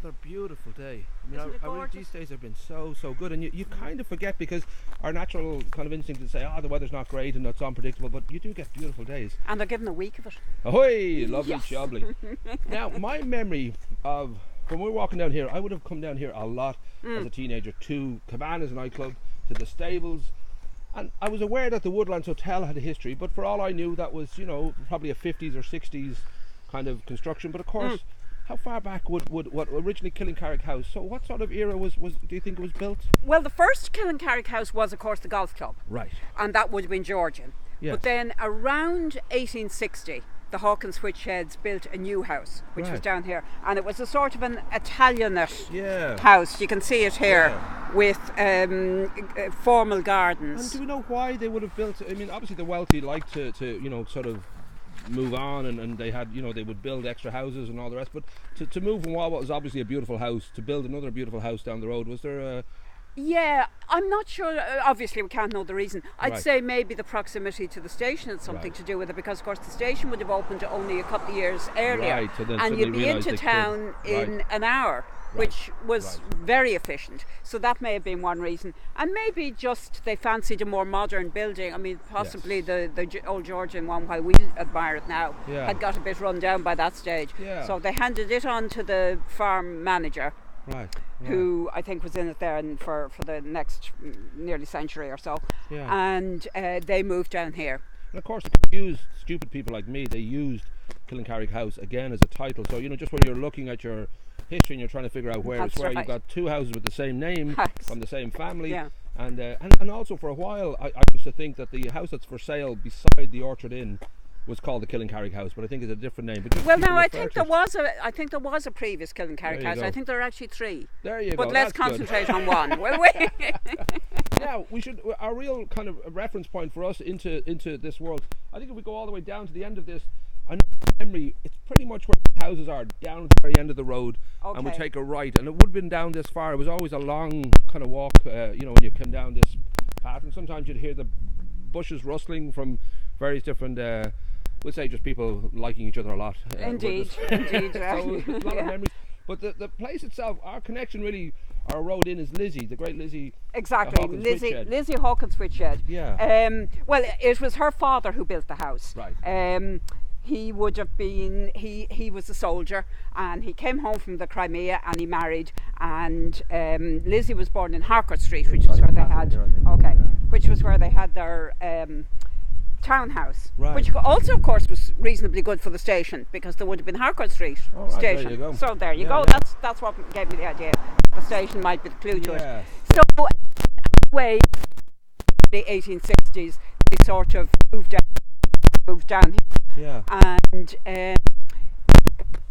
another beautiful day. I mean, Isn't it I mean, gorgeous? these days have been so good, and you kind of forget because our natural kind of instinct is to say, the weather's not great and it's unpredictable, but you do get beautiful days. And they're given a week of it. Ahoy, lovely Yes. chobbly. Now, my memory of when we were walking down here, I would have come down here a lot as a teenager to Cabana's nightclub, to the stables, and I was aware that the Woodlands Hotel had a history, but for all I knew, that was, probably a 50s or 60s kind of construction. But of course, how far back would what originally Killincarrick House? So what sort of era was do you think it was built? Well, the first Killincarrick house was, of course, the golf club. Right. And that would have been Georgian. Yes. But then around 1860, the hawkins-whitshed built a new house, which was Right. down here. And it was a sort of an Italianate Yeah. house. You can see it here with formal gardens. And do we know why they would have built? I mean, obviously the wealthy like to sort of move on, and they had, they would build extra houses and all the rest. But to move from what was obviously a beautiful house to build another beautiful house down the road, was there a? Yeah, I'm not sure. Obviously, we can't know the reason. I'd Right. say maybe the proximity to the station had something Right. to do with it, because, of course, the station would have opened only a couple of years earlier. Right, so then and you'd suddenly be realised into they could. town in Right. an hour, which was Right. very efficient. So that may have been one reason. And maybe just they fancied a more modern building. I mean, possibly the old Georgian one, while we admire it now, Yeah. had got a bit run down by that stage. Yeah. So they handed it on to the farm manager, Right. who I think was in it there and for the next nearly century or so. Yeah. And they moved down here. And of course, they used stupid people like me. They used Killincarrick House again as a title. So just when you're looking at your history and you're trying to figure out where That's it's where, right. you've got two houses with the same name Yes. from the same family. Yeah. And also for a while, I used to think that the house that's for sale beside the Orchard Inn was called the Killincarrick House, but I think it's a different name. But just Well, people now I refer think to there was a previous Killincarrick There you house. go. I think there are actually three. There you But go. let's that's good. concentrate on one, will we? Now our real kind of reference point for us into this world. I think if we go all the way down to the end of this, I know from memory it's pretty much where the houses are, down at the very end of the road, and we Okay. take a right, and it would have been down this far. It was always a long kind of walk, when you come down this path, and sometimes you'd hear the bushes rustling from various different. We'll say just people liking each other a lot. Indeed, with us. indeed. So there's a lot Yeah. of memories. But the place itself, our connection really, our road in is Lizzie, the great Lizzie. Exactly, Hawkins-whitshed. Lizzie Hawkins-whitshed. Yeah. Well, it was her father who built the house. Right. He would have been. He was a soldier, and he came home from the Crimea, and he married. And Lizzie was born in Harcourt Street, which is where they had. Which was where they had their townhouse, Right. which also, of course, was reasonably good for the station, because there would have been Harcourt Street right, there station. you go. So there you Yeah, go. yeah. That's what gave me the idea. The station might be the clue to it. Yeah. So anyway, the 1860s, they sort of moved down here, Yeah. and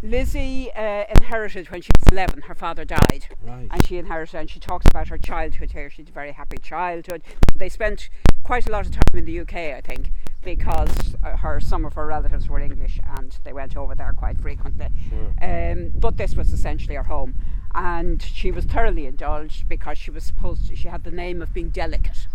Lizzie inherited when she was 11. Her father died, Right. and she inherited, and she talks about her childhood here. She had a very happy childhood. They spent quite a lot of time in the UK, I think, because some of her relatives were English, and they went over there quite frequently. Sure. But this was essentially her home, and she was thoroughly indulged because she had the name of being delicate.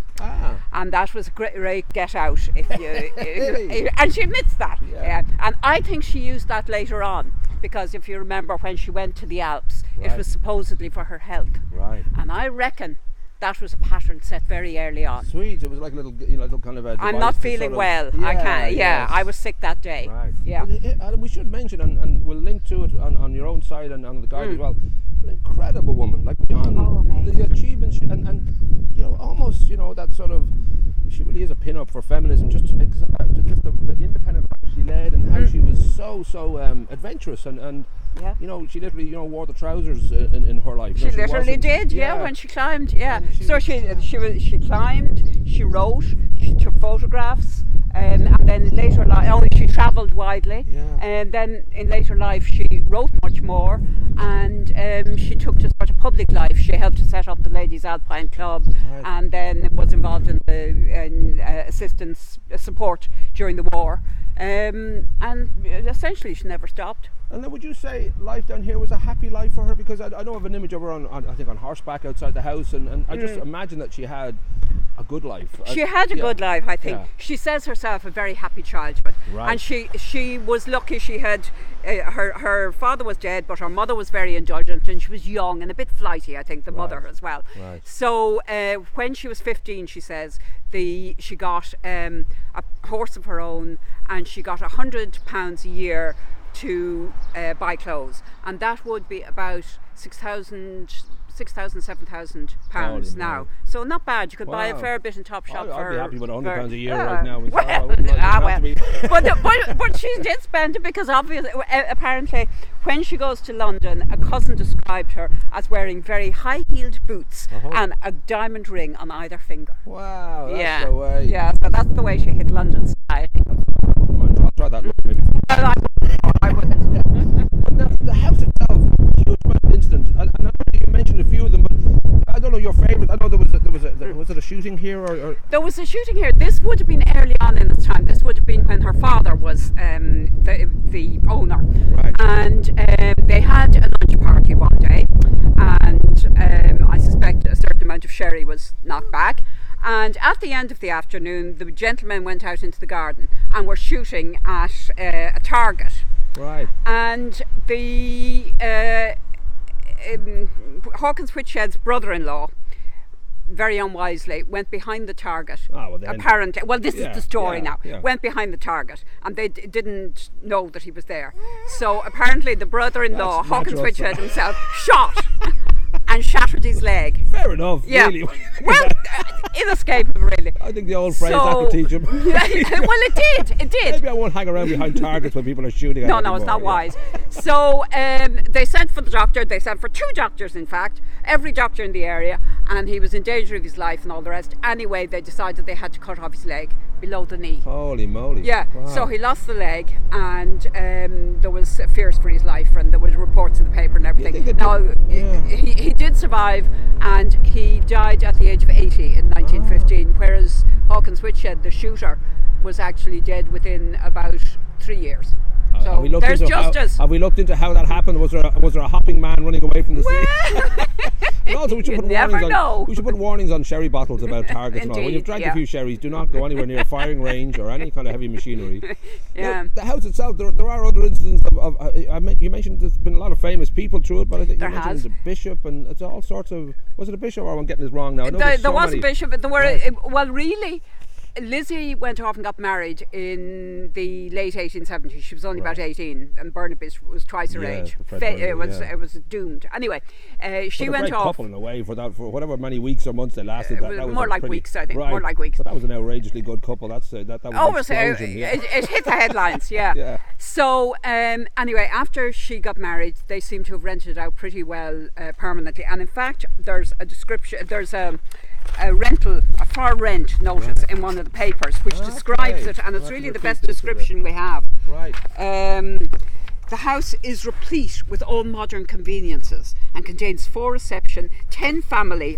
And that was a great get out if you and she admits that. Yeah. And I think she used that later on, because if you remember when she went to the Alps, it Right. was supposedly for her health, Right. and I reckon that was a pattern set very early on. Sweet. It was like a little, little kind of a. I'm device not to feeling sort of- well. I can't. Yeah, yes. I was sick that day. Right. Yeah. And we should mention, and we'll link to it on your own side and on the guide as well. An incredible woman, like beyond amazing. the achievements, and almost that sort of. She really is a pin-up for feminism. Just the independent life she led, and how she was so adventurous, and Yeah. she literally wore the trousers in her life. She literally wasn't- did, when she climbed, And she So was- she climbed, she wrote, she took photographs, and then in later life, she travelled widely, Yeah. and then in later life she wrote much more, and she took to sort of public life. She helped to set up the Ladies Alpine Club, Right. and then was involved in the assistance support during the war, and essentially she never stopped. And then would you say life down here was a happy life for her? Because I know of an image of her on I think on horseback outside the house, and I just imagine that she had a good life. She had a good life, I think. Yeah. She says herself a very happy childhood. Right. And she was lucky. She had her father was dead, but her mother was very indulgent, and she was young and a bit flighty, I think, the mother as well. Right. So when she was 15, she says, she got a horse of her own, and she got £100 a year to buy clothes, and that would be about £7,000 now. So not bad. You could buy a fair bit in Topshop. I'd be happy with £100 a year right now. But she did spend it because obviously, apparently, when she goes to London, a cousin described her as wearing very high-heeled boots and a diamond ring on either finger. Wow, that's the way. Yeah, so that's the way she hit London society. I'll try that maybe. I wouldn't. Now, the house itself, huge amount of incidents, and I know you mentioned a few of them, but I don't know your favourite. I know was it a shooting here or? There was a shooting here. This would have been early on in its time. This would have been when her father was the owner. Right. And they had a lunch party one day, and I suspect a certain amount of sherry was knocked back. And at the end of the afternoon, the gentlemen went out into the garden and were shooting at a target. Right. And the hawkins-whitshed's brother-in-law, very unwisely, went behind the target. Apparently, well, this is the story now. Yeah. Went behind the target, and they didn't know that he was there. So apparently, the brother-in-law, Hawkins-Whitshed himself, shot and shattered his leg. Fair enough. Yeah. Really. Well, inescapable, really. I think the old phrase that could teach him. Well, it did. It did. Maybe I won't hang around behind targets when people are shooting. No, it's not wise. So they sent for the doctor. They sent for 2 doctors, in fact, every doctor in the area, and he was in danger of his life and all the rest. Anyway, they decided they had to cut off his leg below the knee. Holy moly. Yeah, wow. So he lost the leg, and there was fears for his life, and there was reports in the paper and everything. He did survive, and he died at the age of 80 in 1915, whereas Hawkins-Whitshed, the shooter, was actually dead within about 3 years. So there's justice. Have we looked into how that happened? Was there a hopping man running away from the sea? And also, we should put warnings on sherry bottles about targets. Indeed, and all. When you've drank a few sherries, do not go anywhere near a firing range or any kind of heavy machinery. Yeah. Now, the house itself, there are other incidents you mentioned there's been a lot of famous people through it, but I think you mentioned the bishop, and it's all sorts of. Was it a bishop, or am I getting this wrong now? There was a bishop. There were well, really. Lizzie went off and got married in the late 1870s. She was only about 18, and Burnaby was twice her age. It was doomed. Anyway, she went great off. Couple in a way for whatever many weeks or months they lasted. That was more like weeks, I think. Right. More like weeks. But that was an outrageously good couple. That was an explosion. It hit the headlines. Yeah. So anyway, after she got married, they seem to have rented it out pretty well permanently. And in fact, there's a description. There's a for rent notice in one of the papers which describes it, and it's really the best description we have. Right. The house is replete with all modern conveniences and contains 4 reception, 10 family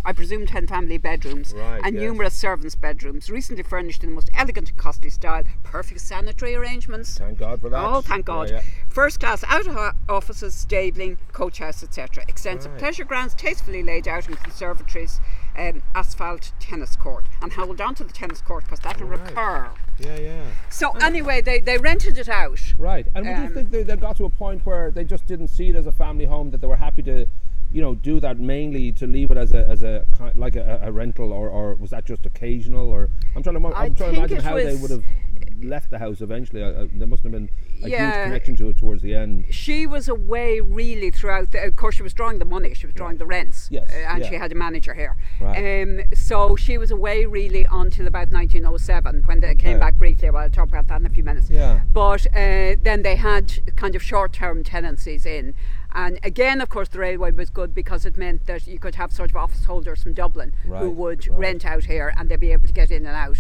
bedrooms, and numerous servants' bedrooms, recently furnished in the most elegant and costly style, perfect sanitary arrangements. Thank God for that. Oh, thank God. Yeah. First class out offices, stabling, coach house, etc. Extensive pleasure grounds, tastefully laid out in conservatories, asphalt tennis court. And hold on to the tennis court because that will recur. Yeah. So anyway, they rented it out. Right. And would you think they got to a point where they just didn't see it as a family home, that they were happy to, do that mainly to leave it as a rental, or was that just occasional? Or I'm trying to imagine how they would have left the house eventually. There must have been a huge connection to it towards the end. She was away really throughout. Of course, she was drawing the money. She was drawing the rents. Yes. And she had a manager here. Right. So she was away really until about 1907 when they came back briefly. Well, I'll talk about that in a few minutes. Yeah. But then they had kind of short-term tenancies in. And again, of course, the railway was good because it meant that you could have sort of office holders from Dublin who would rent out here, and they'd be able to get in and out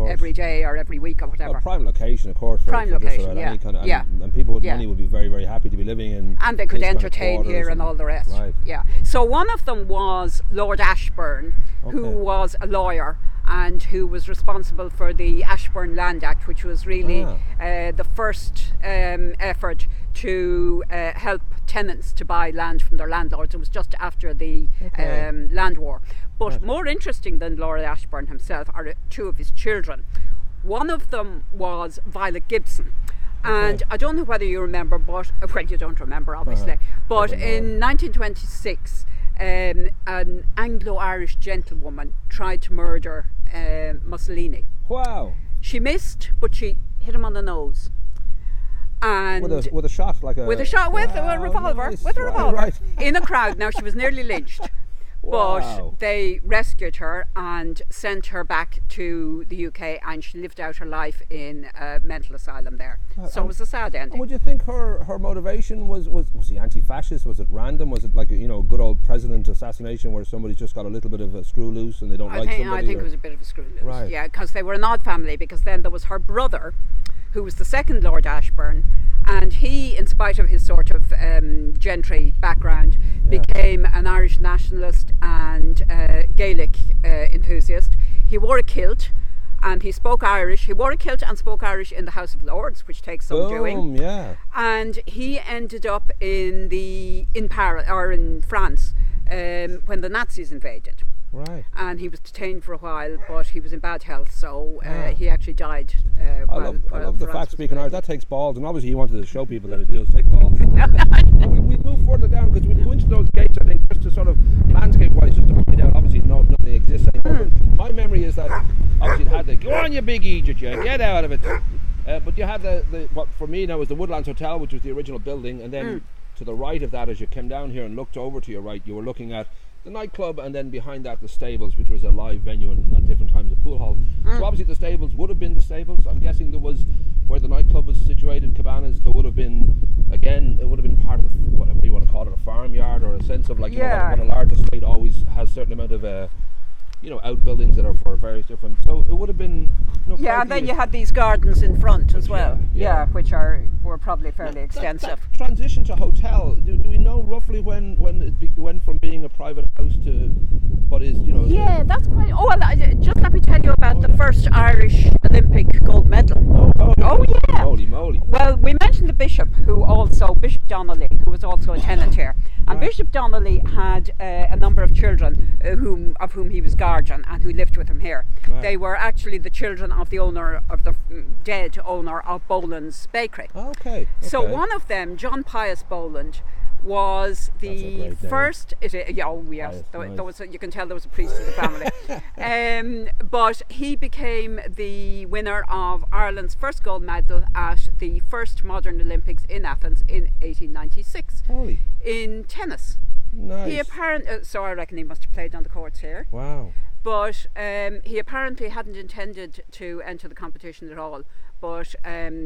every day or every week or whatever. A prime location, of course. Prime location, any kind of, and people with money would be very, very happy to be living in. And they could entertain here and all the rest. Right. Yeah. So one of them was Lord Ashburn, who was a lawyer and who was responsible for the Ashburn Land Act, which was really the first effort to help tenants to buy land from their landlords. It was just after the land war. But more interesting than Lord Ashburn himself are two of his children. One of them was Violet Gibson. And I don't know whether you remember, but well, you don't remember obviously, but in 1926 an Anglo-Irish gentlewoman tried to murder Mussolini. Wow. She missed, but she hit him on the nose. And with a shot, like a with a revolver, nice. with a revolver, right. in a crowd. Now she was nearly lynched. But they rescued her and sent her back to the UK, and she lived out her life in a mental asylum there. So it was a sad ending. And would you think her motivation was he anti-fascist? Was it random? Was it like a good old president assassination where somebody's just got a little bit of a screw loose and they don't like somebody? I think it was a bit of a screw loose. Right. Yeah, because they were an odd family. Because then there was her brother, who was the second Lord Ashburn, and he, in spite of his sort of gentry background, became an Irish nationalist and Gaelic enthusiast. He wore a kilt and he spoke Irish. He wore a kilt and spoke Irish in the House of Lords, which takes some doing. Yeah. And he ended up in Paris or in France when the Nazis invaded. Right. And he was detained for a while, but he was in bad health, so he actually died. I love the fact speaking Irish. That takes balls, and obviously he wanted to show people that it does take balls. we move further down because we go into those gates, I think, just to sort of landscape-wise, just to point out, obviously nothing exists anymore. My memory is that obviously it had the "Go on, you big Egypt, you get out of it." But you had the what for me now was the Woodlands Hotel, which was the original building, and then to the right of that, as you came down here and looked over to your right, you were looking at the nightclub, and then behind that the stables, which was a live venue and at different times a pool hall. So obviously the stables would have been the stables. I'm guessing there was, where the nightclub was situated, Cabanas, there would have been, again, it would have been part of the, whatever you want to call it, a farmyard, or a sense of like, what a large estate always has a certain amount of outbuildings that are for various different, so it would have been and then you had these gardens in front as well, which were probably fairly extensive. That transition to hotel, do we know roughly when it went from being a private house to what is that's quite just let me tell you about the first Irish Olympic gold medal. Holy moly. Well, we mentioned the Bishop Bishop Donnelly, who was also a tenant here, and Bishop Donnelly had a number of children of whom he was guardian and who lived with him here. They were actually the children of the owner of the dead owner of Boland's Bakery. Okay. So one of them, John Pius Boland, was the first. You can tell there was a priest in the family. But he became the winner of Ireland's first gold medal at the first modern Olympics in Athens in 1896. Holy. In tennis. Nice. He apparently, so I reckon he must have played on the courts here. Wow. But he apparently hadn't intended to enter the competition at all. But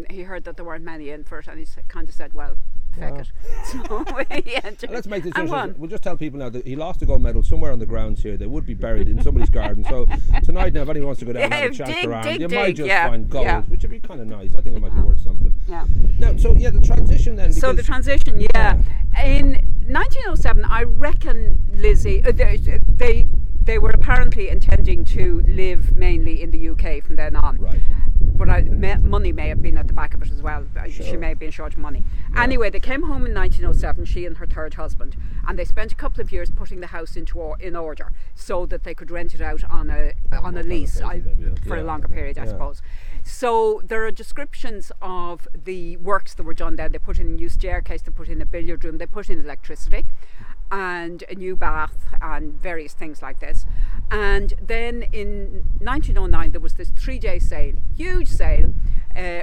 he heard that there weren't many in for it, and he kind of said, well, feck it. So he entered. Let's make this interesting. We'll just tell people now that he lost the gold medal somewhere on the grounds here. They would be buried in somebody's garden. So tonight now, if anyone wants to go down and have a chance around, you might just find gold, which would be kind of nice. I think it might be worth something. Yeah. Now, so the transition then. So the transition, in 1907, I reckon, Lizzie, they were apparently intending to live mainly in the UK from then on. Right. But money may have been at the back of it as well. Sure. She may have been short of money. Yeah. Anyway, they came home in 1907, she and her third husband, and they spent a couple of years putting the house in order so that they could rent it out on a lease for a longer period, I suppose. So there are descriptions of the works that were done then. They put in a new staircase, they put in a billiard room, they put in electricity and a new bath and various things like this. And then in 1909 there was this 3-day sale, huge sale,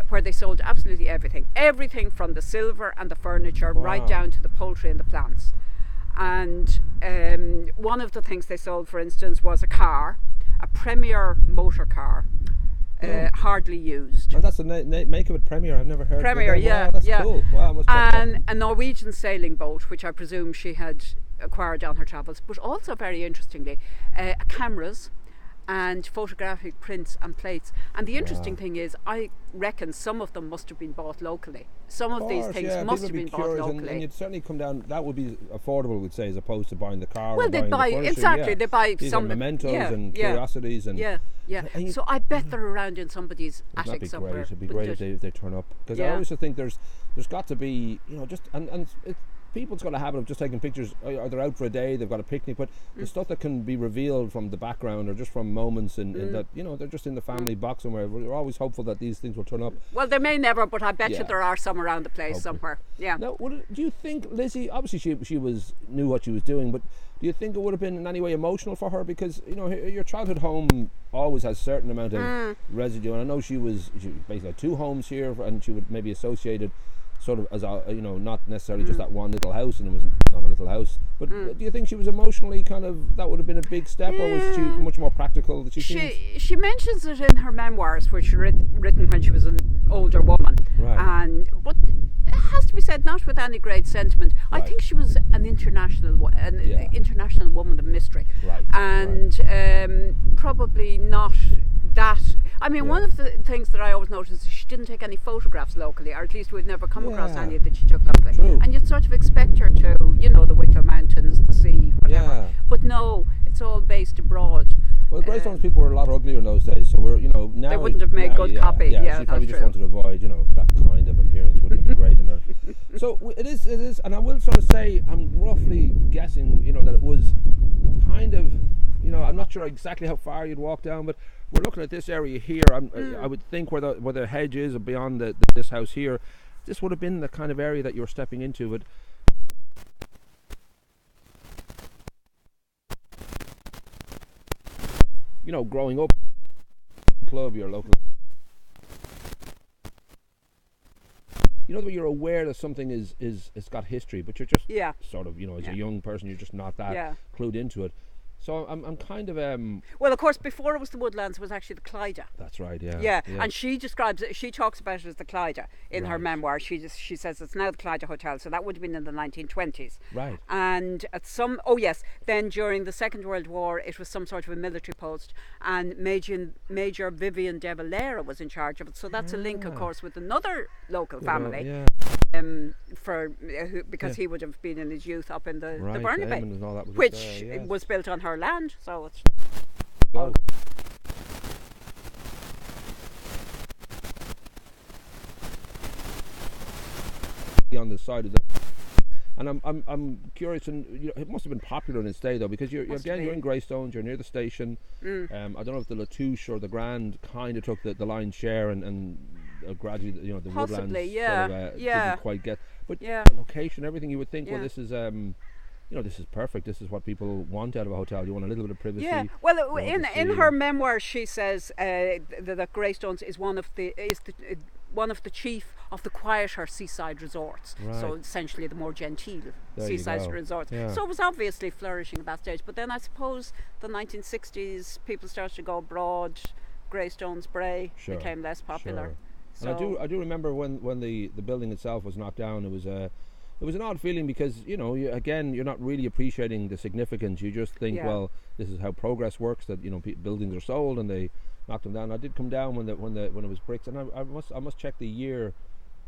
where they sold absolutely everything from the silver and the furniture right down to the poultry and the plants. And one of the things they sold, for instance, was a Premier motor car, hardly used. And that's the make of it, Premier. I've never heard Premier, of that. Wow, that's cool. Wow, must and a Norwegian sailing boat, which I presume she had acquired on her travels, but also very interestingly, cameras and photographic prints and plates. And the interesting thing is, I reckon some of them must have been bought locally. Some of these things must have been bought locally. And you'd certainly come down, that would be affordable, we'd say, as opposed to buying the car. Well, they'd buy, the exactly, they buy these some are mementos and curiosities and Yeah. And So I bet they're around in somebody's that'd attic be somewhere. great. It'd be great if they turn up, because I Yeah. always think there's got to be, just and people's got a habit of just taking pictures, or they're out for a day, they've got a picnic, but the stuff that can be revealed from the background or just from moments in that, they're just in the family box somewhere. We're always hopeful that these things will turn up. Well, they may never, but I bet you Yeah. there are some around the place somewhere. Yeah. Now, do you think Lizzie, obviously she knew what she was doing, but do you think it would have been in any way emotional for her? Because, your childhood home always has a certain amount of residue, and I know she basically had 2 homes here, and she would maybe associated sort of as a, not necessarily just that one little house, and it was not a little house, but do you think she was emotionally that would have been a big step, or was she much more practical? That she mentions it in her memoirs, which were written when she was an older woman, right. But it has to be said, not with any great sentiment. Right. I think she was an international woman of mystery, right. and probably not that. I mean, one of the things that I always noticed is she didn't take any photographs locally, or at least we've never come across any that she took locally. True. And you'd sort of expect her to, the Wicklow Mountains, the sea, whatever. Yeah. But no, it's all based abroad. Well, Greystones people were a lot uglier in those days, so we're, now they wouldn't have made good copy. Yeah, she probably that's just true. wanted to avoid, that kind of appearance wouldn't have been great in her. So it is, and I will sort of say, I'm roughly guessing, that it was kind of, I'm not sure exactly how far you'd walk down, but we're looking at this area here. I would think where the hedge is beyond this house here, this would have been the kind of area that you were stepping into. But growing up, club, your local, you're aware that something it's got history, but you're just sort of, as a young person, you're just not that clued into it. So I'm kind of well, of course, before it was the Woodlands, it was actually the Clyda. That's right, yeah. Yeah, and she describes it. She talks about it as the Clyda in her memoir. She says it's now the Clyda Hotel. So that would have been in the 1920s. Right. And at then during the Second World War, it was some sort of a military post, and Major Vivian de Valera was in charge of it. So that's a link, of course, with another local family. Yeah. Because he would have been in his youth up in the Right, Burnaby, and all that was which was built on her land. So it's on the side of the, and I'm curious, and it must have been popular in its day though, because you're in Greystones, you're near the station. I don't know if the Latouche or the Grand kind of took the lion's share, and gradually, the possibly, Woodlands didn't quite get, but the location, everything, you would think, well, this is this is perfect. This is what people want out of a hotel. You want a little bit of privacy. Yeah. Well, in her memoir, she says that Greystones is one of the chief of the quieter seaside resorts. Right. So essentially the more genteel seaside resorts. Yeah. So it was obviously flourishing at that stage. But then I suppose the 1960s, people started to go abroad. Greystones, Bray became less popular. Sure. So And I do remember when the building itself was knocked down. It was an odd feeling, because you're not really appreciating the significance. You just think, well, this is how progress works. That buildings are sold and they knocked them down. I did come down when it was bricks, and I must check the year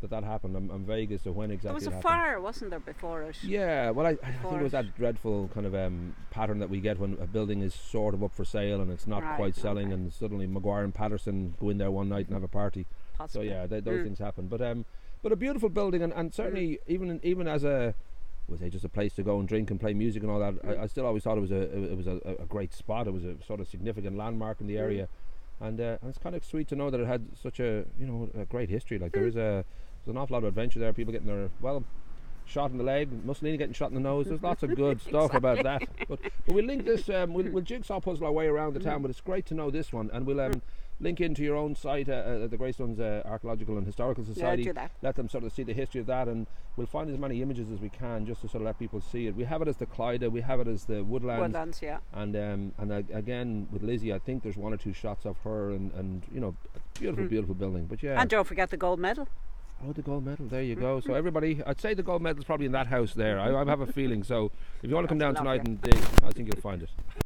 that happened. I'm vague as to when exactly. There was a it fire, wasn't there, before it? Yeah, well, I think it was that dreadful kind of pattern that we get when a building is sort of up for sale and it's not quite selling, and suddenly Maguire and Patterson go in there one night and have a party. Possibly. So yeah, those things happen. But a beautiful building, and certainly even as just a place to go and drink and play music and all that. I still always thought it was a great spot. It was a sort of significant landmark in the area, and it's kind of sweet to know that it had such a great history. Like there's an awful lot of adventure there. People getting their shot in the leg, Mussolini getting shot in the nose. There's lots of good stuff about that. But we'll link this. We'll jigsaw puzzle our way around the town. But it's great to know this one, and we'll link into your own site, the Greystones Archaeological and Historical Society. Yeah, do that. Let them sort of see the history of that, and we'll find as many images as we can, just to sort of let people see it. We have it as the Clyda, we have it as the Woodlands, yeah. And again with Lizzie, I think there's one or two shots of her, and beautiful building. But yeah, and don't forget the gold medal. Oh, the gold medal, there you go. So everybody, I'd say the gold medal's probably in that house there. I have a feeling. So if you want to come down tonight and dig, I think you'll find it.